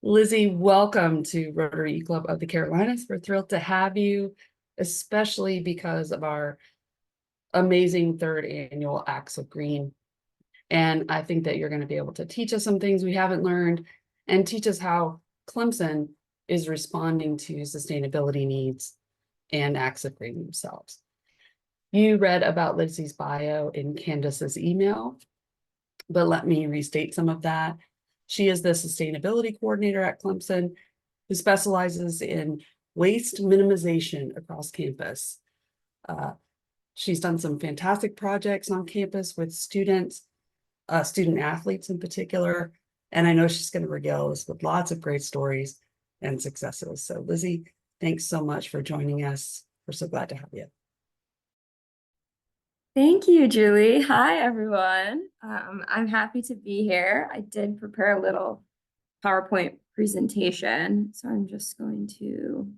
Lizzy, welcome to Rotary Club of the Carolinas. We're thrilled to have you, especially because of our amazing third annual Acts of Green. And I think that you're going to be able to teach us some things we haven't learned and teach us how Clemson is responding to sustainability needs and Acts of Green themselves. You read about Lizzy's bio in Candace's email, but let me restate some of that. She is the sustainability coordinator at Clemson who specializes in waste minimization across campus. She's done some fantastic projects on campus with students, student athletes in particular, and I know she's going to regale us with lots of great stories and successes. So Lizzy, thanks so much for joining us. We're so glad to have you. Thank you, Julie. Hi, everyone. I'm happy to be here. I did prepare a little PowerPoint presentation, so I'm just going to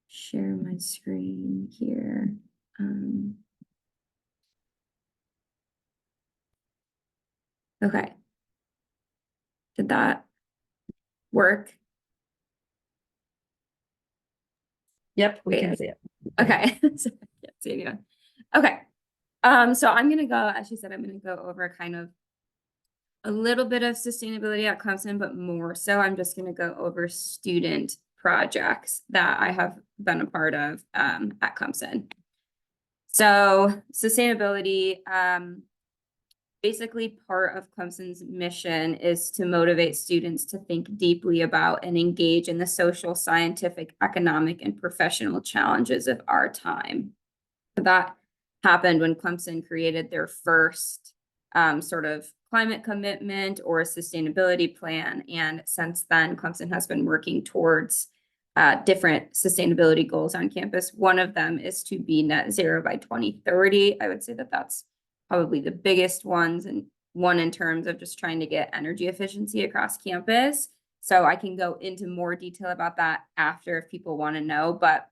share my screen here. Okay. Did that work? Yep, we can see it. Okay. So I can't see anyone. Okay. So I'm gonna go, as she said, I'm gonna go over kind of a little bit of sustainability at Clemson, but more so I'm just gonna go over student projects that I have been a part of at Clemson. So sustainability, basically part of Clemson's mission is to motivate students to think deeply about and engage in the social, scientific, economic, and professional challenges of our time. That happened when Clemson created their first sort of climate commitment or sustainability plan. And since then, Clemson has been working towards different sustainability goals on campus. One of them is to be net zero by 2030. I would say that that's probably the biggest ones, and one in terms of just trying to get energy efficiency across campus. So I can go into more detail about that after if people want to know, but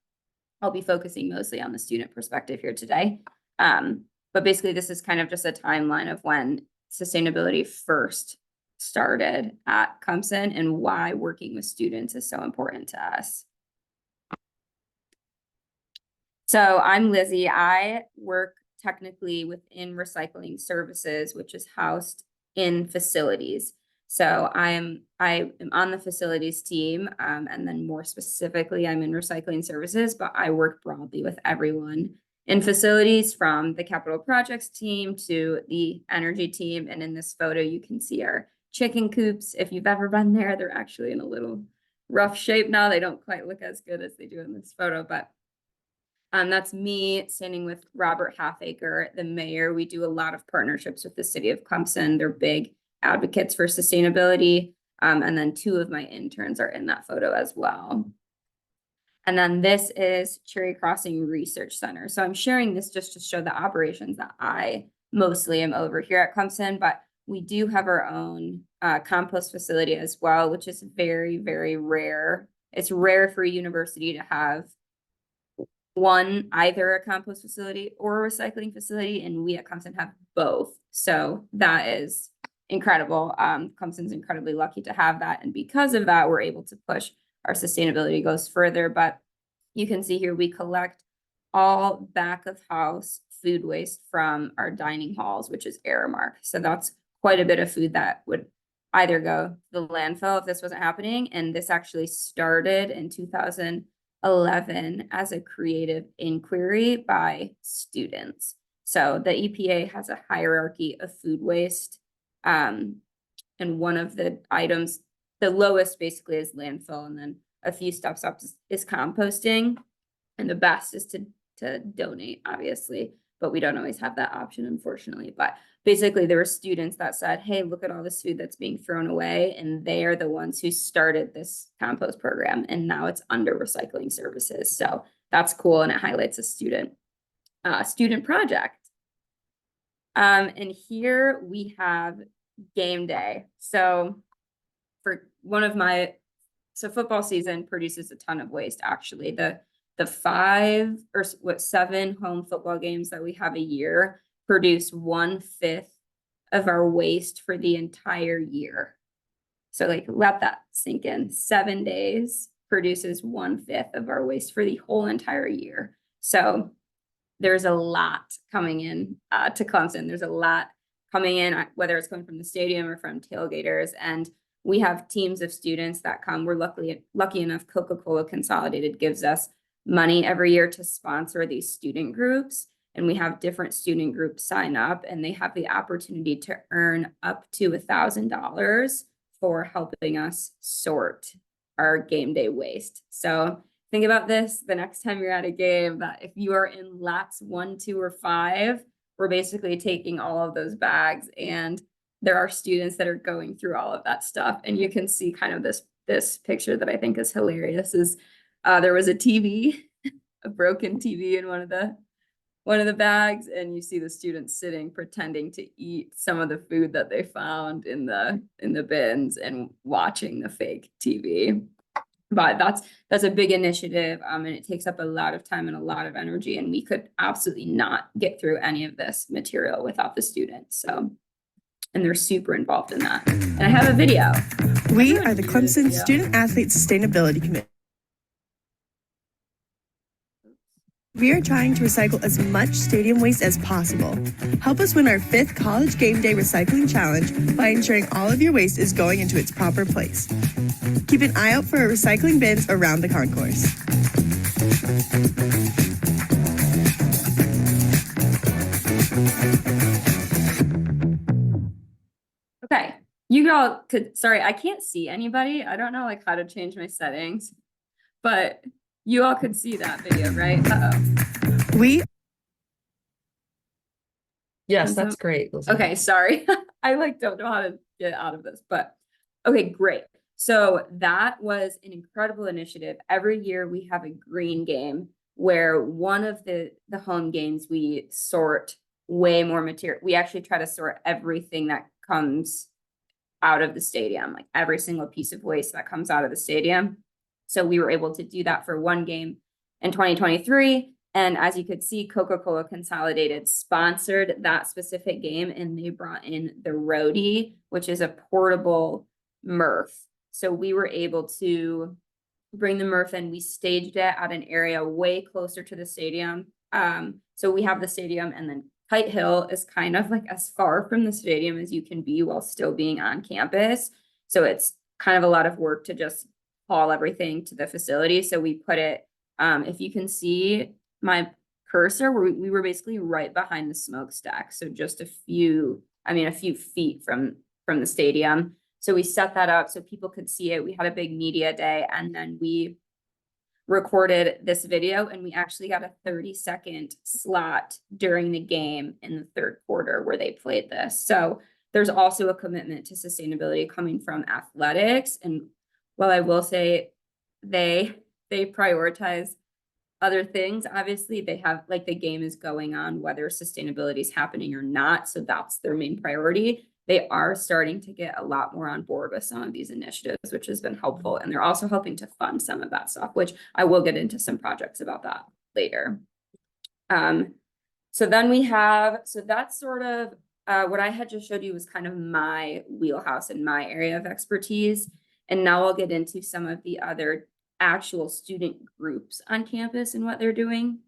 I'll be focusing mostly on the student perspective here today. But basically, this is kind of just a timeline of when sustainability first started at Clemson and why working with students is so important to us. So I'm Lizzy. I work technically within recycling services, which is housed in facilities. So I am on the facilities team, and then more specifically, I'm in recycling services, but I work broadly with everyone in facilities, from the capital projects team to the energy team. And in this photo, you can see our chicken coops. If you've ever been there, they're actually in a little rough shape now. They don't quite look as good as they do in this photo, but that's me standing with Robert Halfaker, the mayor. We do a lot of partnerships with the city of Clemson. They're big advocates for sustainability. And then two of my interns are in that photo as well. And then this is Cherry Crossing Research Center. So I'm sharing this just to show the operations that I mostly am over here at Clemson, but we do have our own compost facility as well, which is very, very rare. It's rare for a university to have either a compost facility or a recycling facility, and we at Clemson have both. So that is incredible. Clemson's incredibly lucky to have that, and because of that, we're able to push our sustainability goals further. But you can see here we collect all back of house food waste from our dining halls, which is Aramark. So that's quite a bit of food that would either go to the landfill if this wasn't happening. And this actually started in 2011 as a creative inquiry by students. So the EPA has a hierarchy of food waste. And one of the items, the lowest basically is landfill, and then a few steps up is composting. And the best is to donate, obviously, but we don't always have that option, unfortunately. But basically, there were students that said, hey, look at all this food that's being thrown away. And they are the ones who started this compost program. And now it's under recycling services. So that's cool. And it highlights a student project. And here we have game day. So for football season produces a ton of waste, actually. The 7 home football games that we have a year produce 1/5 of our waste for the entire year. So like, let that sink in. 7 days produces 1/5 of our waste for the whole entire year. So there's a lot coming in to Clemson. There's a lot coming in, whether it's coming from the stadium or from tailgaters. And we have teams of students that come. We're lucky enough, Coca-Cola Consolidated gives us money every year to sponsor these student groups. And we have different student groups sign up, and they have the opportunity to earn up to $1,000 for helping us sort our game day waste. So think about this the next time you're at a game, that if you are in lots 1, 2, or 5, we're basically taking all of those bags, and there are students that are going through all of that stuff. And you can see kind of this picture that I think is hilarious is there was a TV, a broken TV in one of the bags, and you see the students sitting pretending to eat some of the food that they found in the bins and watching the fake TV. But that's a big initiative, and it takes up a lot of time and a lot of energy, and we could absolutely not get through any of this material without the students. So, and they're super involved in that. And I have a video. We are the Clemson Student Athlete Sustainability Committee. We are trying to recycle as much stadium waste as possible. Help us win our 5th College Game Day Recycling Challenge by ensuring all of your waste is going into its proper place. Keep an eye out for our recycling bins around the concourse. Okay, you all could, sorry, I can't see anybody. I don't know like how to change my settings, but you all could see that video, right? Yes, that's great. Lizzy. Okay, sorry. I like don't know how to get out of this, but okay, great. So that was an incredible initiative. Every year we have a green game where one of the home games we sort way more material. We actually try to sort everything that comes out of the stadium, like every single piece of waste that comes out of the stadium. So we were able to do that for one game in 2023. And as you could see, Coca-Cola Consolidated sponsored that specific game, and they brought in the roadie, which is a portable MRF. So we were able to bring the MRF in. We staged it at an area way closer to the stadium. So we have the stadium, and then Kite Hill is kind of like as far from the stadium as you can be while still being on campus. So it's kind of a lot of work to just haul everything to the facility. So we put it, if you can see my cursor, we were basically right behind the smokestack. So just a few feet from the stadium. So we set that up so people could see it. We had a big media day, and then we recorded this video, and we actually got a 30-second slot during the game in the 3rd quarter where they played this. So there's also a commitment to sustainability coming from athletics. And while I will say they prioritize other things, obviously they have, like, the game is going on whether sustainability is happening or not. So that's their main priority. They are starting to get a lot more on board with some of these initiatives, which has been helpful. And they're also helping to fund some of that stuff, which I will get into some projects about that later. So then we have, so that's sort of what I had just showed you was kind of my wheelhouse and my area of expertise. And now I'll get into some of the other actual student groups on campus and what they're doing.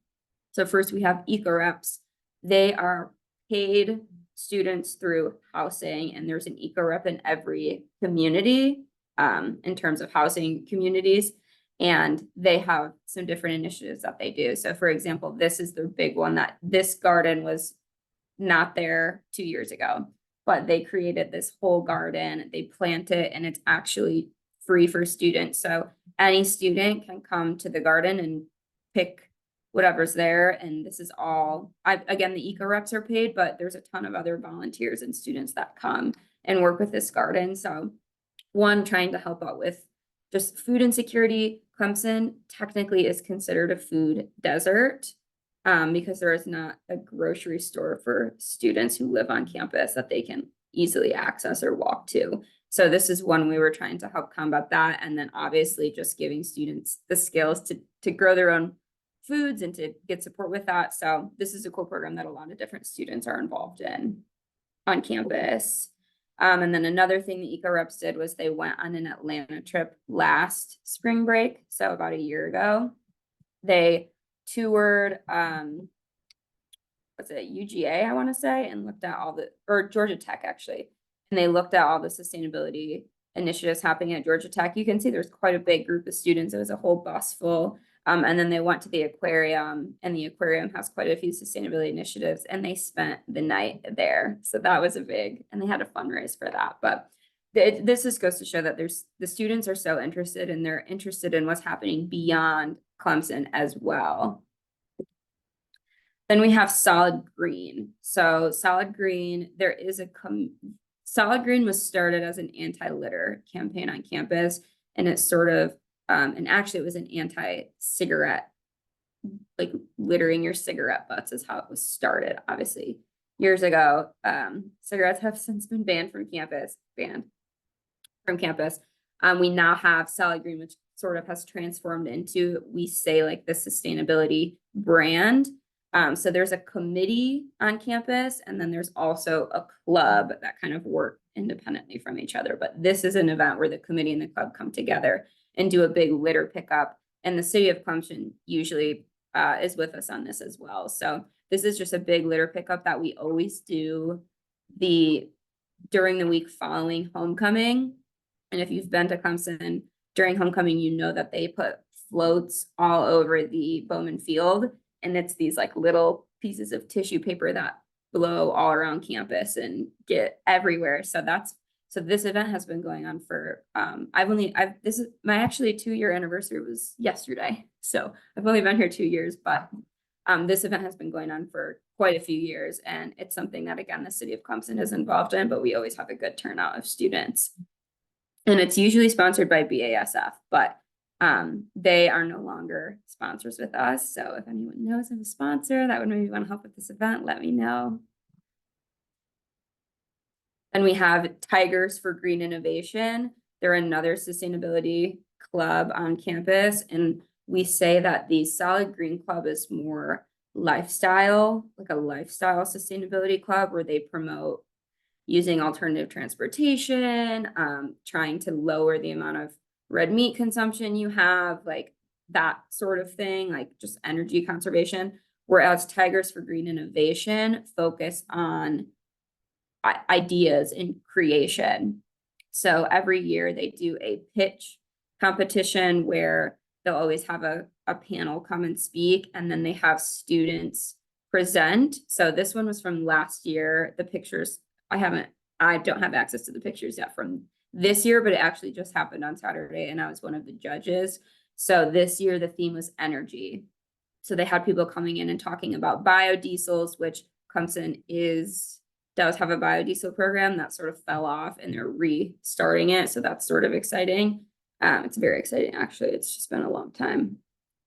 So first we have eco-reps. They are paid students through housing, and there's an eco-rep in every community in terms of housing communities, and they have some different initiatives that they do. So for example, this is their big one, that this garden was not there 2 years ago, but they created this whole garden, they plant it, and it's actually free for students. So any student can come to the garden and pick whatever's there. And this is all, again, the eco reps are paid, but there's a ton of other volunteers and students that come and work with this garden. So one, trying to help out with just food insecurity. Clemson technically is considered a food desert because there is not a grocery store for students who live on campus that they can easily access or walk to. So this is one we were trying to help combat that. And then obviously just giving students the skills to grow their own foods and to get support with that. So this is a cool program that a lot of different students are involved in on campus. And then another thing the Eco Reps did was they went on an Atlanta trip last spring break, so about a year ago. They toured what's it, UGA, I want to say, and looked at all the, or Georgia Tech actually. And they looked at all the sustainability initiatives happening at Georgia Tech. You can see there's quite a big group of students. It was a whole bus full. And then they went to the aquarium, and the aquarium has quite a few sustainability initiatives, and they spent the night there. So that was a big, and they had a fundraise for that. But this just goes to show that the students are so interested, and they're interested in what's happening beyond Clemson as well. Then we have Solid Green. So Solid Green, there is a Solid Green was started as an anti-litter campaign on campus, and it's sort of and actually it was an anti-cigarette, like littering your cigarette butts is how it was started, obviously years ago. Cigarettes have since been banned from campus. We now have Solid Green, which sort of has transformed into, we say, like the sustainability brand. So there's a committee on campus, and then there's also a club that kind of work independently from each other. But this is an event where the committee and the club come together and do a big litter pickup. And the city of Clemson usually is with us on this as well. So this is just a big litter pickup that we always do during the week following homecoming. And if you've been to Clemson during homecoming, you know that they put floats all over the Bowman Field. And it's these like little pieces of tissue paper that blow all around campus and get everywhere. So this event has been going on for, this is my actually 2-year anniversary was yesterday. So I've only been here 2 years, but this event has been going on for quite a few years. And it's something that, again, the city of Clemson is involved in, but we always have a good turnout of students. And it's usually sponsored by BASF, but they are no longer sponsors with us. So if anyone knows of a sponsor that would maybe want to help with this event, let me know. And we have Tigers for Green Innovation. They're another sustainability club on campus. And we say that the Solid Green Club is more lifestyle, like a lifestyle sustainability club where they promote using alternative transportation, trying to lower the amount of red meat consumption you have, like that sort of thing, like just energy conservation. Whereas Tigers for Green Innovation focus on ideas and creation. So every year they do a pitch competition where they'll always have a panel come and speak, and then they have students present. So this one was from last year. The pictures, I don't have access to the pictures yet from this year, but it actually just happened on Saturday, and I was one of the judges. So this year the theme was energy. So they had people coming in and talking about biodiesels, which Clemson does have a biodiesel program that sort of fell off, and they're restarting it. So that's sort of exciting. It's very exciting, actually. It's just been a long time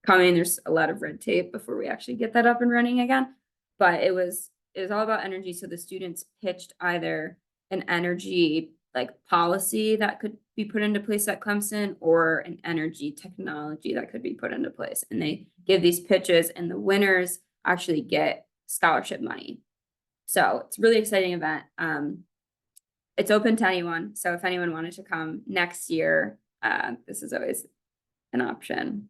coming. There's a lot of red tape before we actually get that up and running again. But it was all about energy. So the students pitched either an energy like policy that could be put into place at Clemson, or an energy technology that could be put into place. And they give these pitches, and the winners actually get scholarship money. So it's a really exciting event. It's open to anyone. So if anyone wanted to come next year, this is always an option.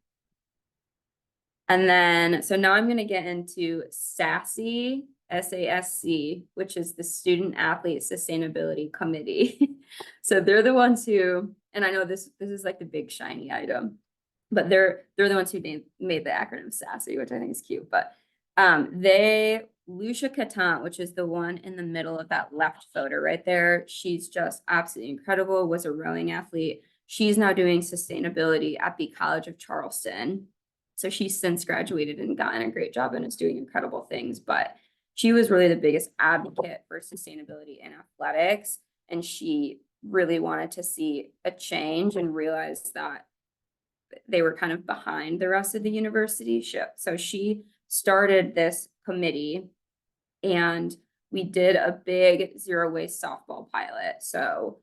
And then, so now I'm going to get into SASC, SASC, which is the Student Athlete Sustainability Committee. So they're the ones who, and I know this is like the big shiny item, but they're the ones who made the acronym SASC, which I think is cute. But Lucia Catant, which is the one in the middle of that left photo right there, she's just absolutely incredible, was a rowing athlete. She's now doing sustainability at the College of Charleston. So she's since graduated and gotten a great job and is doing incredible things. But she was really the biggest advocate for sustainability in athletics. And she really wanted to see a change and realized that they were kind of behind the rest of the university. So she started this committee, and we did a big zero waste softball pilot. So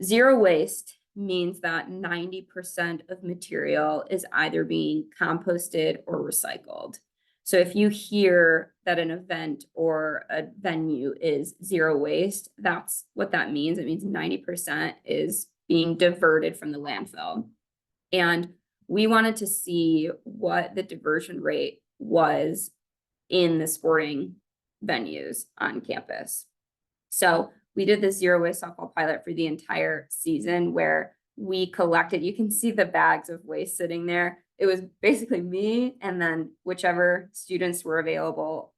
zero waste means that 90% of material is either being composted or recycled. So if you hear that an event or a venue is zero waste, that's what that means. It means 90% is being diverted from the landfill. And we wanted to see what the diversion rate was in the sporting venues on campus. So we did this zero waste softball pilot for the entire season where we collected, you can see the bags of waste sitting there. It was basically me and then whichever students were available,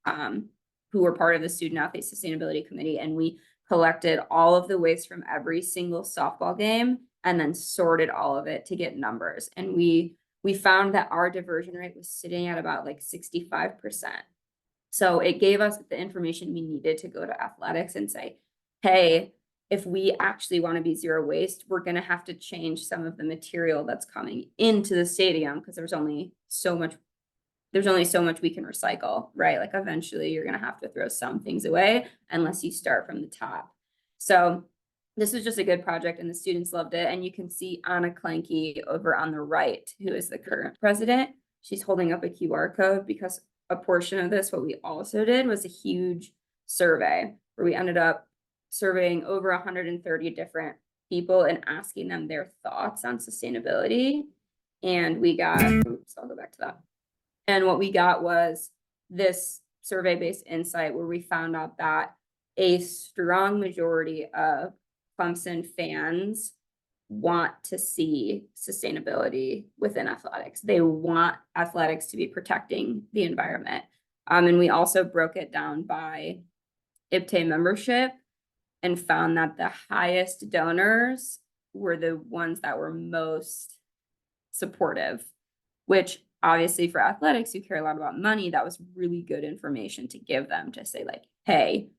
who were part of the student athlete sustainability committee. And we collected all of the waste from every single softball game and then sorted all of it to get numbers. And we found that our diversion rate was sitting at about like 65%. So it gave us the information we needed to go to athletics and say, hey, if we actually want to be zero waste, we're going to have to change some of the material that's coming into the stadium because there's only so much we can recycle, right? Like eventually you're going to have to throw some things away unless you start from the top. So this was just a good project and the students loved it. And you can see Anna Klenke over on the right, who is the current president. She's holding up a QR code because a portion of this, what we also did was a huge survey where we ended up surveying over 130 different people and asking them their thoughts on sustainability. And we got, oops, I'll go back to that. And what we got was this survey-based insight where we found out that a strong majority of Clemson fans want to see sustainability within athletics. They want athletics to be protecting the environment. And we also broke it down by IPTE membership and found that the highest donors were the ones that were most supportive, which obviously for athletics who care a lot about money, that was really good information to give them to say like, hey,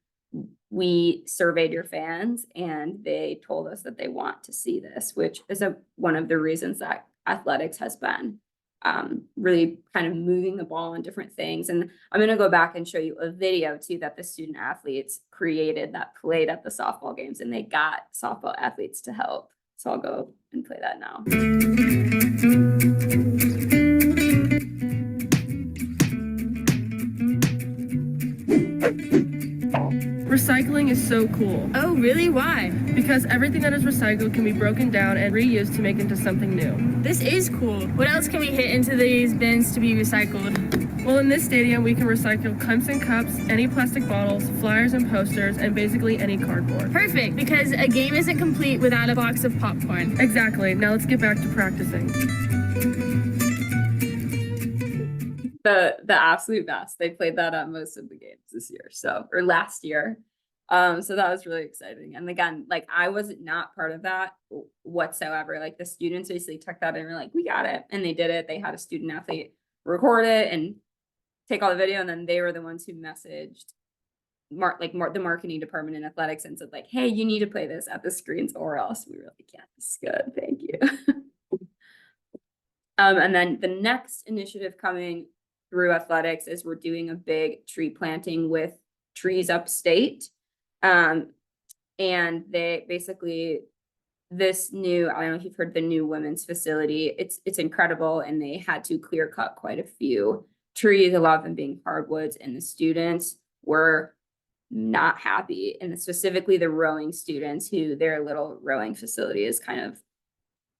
we surveyed your fans and they told us that they want to see this, which is one of the reasons that athletics has been really kind of moving the ball on different things. And I'm going to go back and show you a video too that the student athletes created that played at the softball games, and they got softball athletes to help. So I'll go and play that now. Recycling is so cool. Oh, really? Why? Because everything that is recycled can be broken down and reused to make into something new. This is cool. What else can we hit into these bins to be recycled? Well, in this stadium, we can recycle Clemson cups, any plastic bottles, flyers and posters, and basically any cardboard. Perfect, because a game isn't complete without a box of popcorn. Exactly. Now let's get back to practicing. The absolute best. They played that at most of the games this year, or last year. So that was really exciting. And again, like I was not part of that whatsoever. Like the students basically took that and were like, we got it. And they did it. They had a student athlete record it and take all the video. And then they were the ones who messaged the marketing department in athletics and said like, hey, you need to play this at the screens or else. We were like, yeah, this is good. Thank you. And then the next initiative coming through athletics is we're doing a big tree planting with Trees Upstate. And they basically, this new, I don't know if you've heard the new women's facility, it's incredible. And they had to clear cut quite a few trees, a lot of them being hardwoods, and the students were not happy. And specifically the rowing students who their little rowing facility is kind of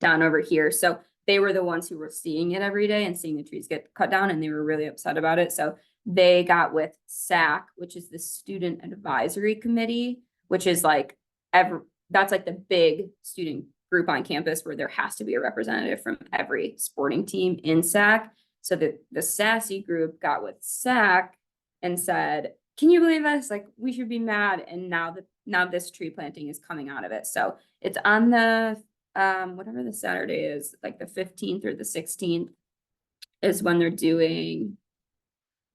down over here. So they were the ones who were seeing it every day and seeing the trees get cut down, and they were really upset about it. So they got with SAC, which is the Student Advisory Committee, which is like that's like the big student group on campus where there has to be a representative from every sporting team in SAC. So the SASE group got with SAC and said, can you believe this? Like, we should be mad. And now this tree planting is coming out of it. So it's on the whatever the Saturday is, like the 15th or the 16th is when they're doing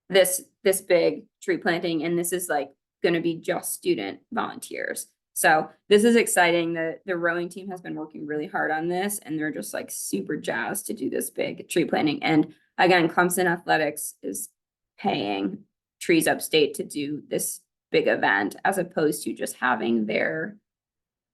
this big tree planting. And this is like going to be just student volunteers. So this is exciting. The rowing team has been working really hard on this, and they're just like super jazzed to do this big tree planting. And again, Clemson Athletics is paying Trees Upstate to do this big event as opposed to just having their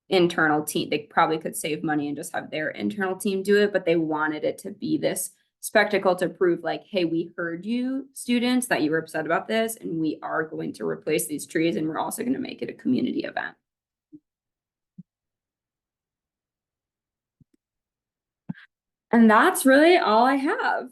internal team. They probably could save money and just have their internal team do it, but they wanted it to be this spectacle to prove like, hey, we heard you students that you were upset about this, and we are going to replace these trees, and we're also going to make it a community event. And that's really all I have.